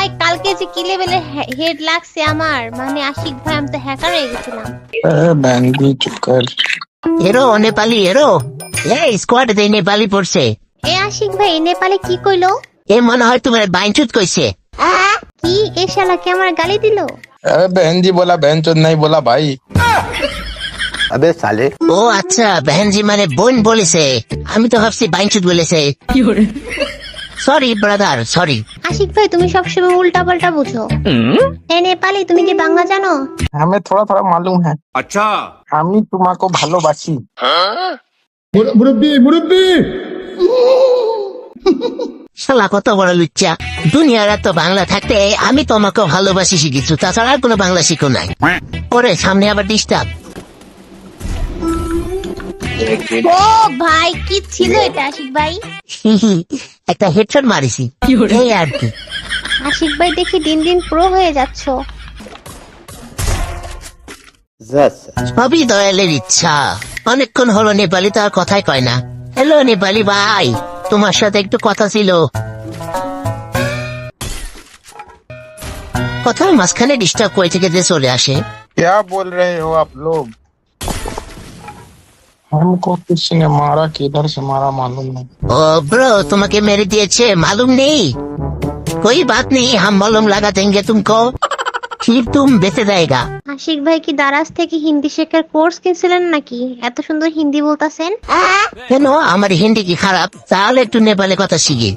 ভাই কালকে যে কি লেভেলের হেড লাগছে আমার, মানে আশিক ভাই আমি তো হ্যাকার হয়ে গেছিলাম। बैंडी चुप कर। এরো নেপালি এরো, এই স্কোয়াড দে নেপালি পড়ছে। এ আশিক ভাই নেপালে কি কইলো? এ মনে হয় তোমার বাইনচুত কইছে। কি এ শালা কে আমার গালি দিলো? अरे बहन जी बोला, बहन चोद नहीं बोला भाई। अबे साले। ও আচ্ছা, বেহেনজি মানে বোন বলেছে, আমি তো ভাবছি বাইনচুত বলেছে। Sorry brother, sorry. আশিক ভাই তুমি সবসময় উল্টা পাল্টা বুঝো। এ নেপালি তুমি কি বাংলা জানো? हमें थोड़ा थोड़ा मालूम है। अच्छा আমি তোমাকে ভালোবাসি। मुरब्बी मुरब्बी শালা কত বড় লুচ্চা, দুনিয়ার এত বাংলা থাকতে আমি তোমাকে ভালোবাসি শিখেছি, তাছাড়া আর কোনো বাংলা শিখো নাই। ওরে সামনে আবার ডিস্টার্ব। ও ভাই কি ছিল এটা আশিক ভাই? একটা হেডশট মারিছি, এই আর কি। আশিক ভাই দেখি দিন দিন প্রো হয়ে যাচ্ছ। সবই দয়ালের ইচ্ছা। অনেকক্ষণ হলো নেপালি তো আর কথাই কয় না। হ্যালো নেপালি ভাই, তোমার সাথে একটু কথা ছিল। কথার মাঝখানে ডিস্টার্ব করে থেকে যে চলে আসে। क्या बोल रहे हो आप लोग? हमको किसी ने मारा, किधर से मारा मालूम नहीं। ও ব্রো, তোমাকে মেরে দিয়েছে মালুম নেই? कोई बात नहीं, हम मालूम लगा देंगे तुमको, फिर तुम बेঁচে जाएगा। আশিক ভাই কি দারাজ থেকে হিন্দি শেখার কোর্স কিনছিলেন নাকি? এত সুন্দর হিন্দি বলতাছেন। কেন, আমার হিন্দি কি খারাপ? তাহলে একটু নেপালে কথা শিখি।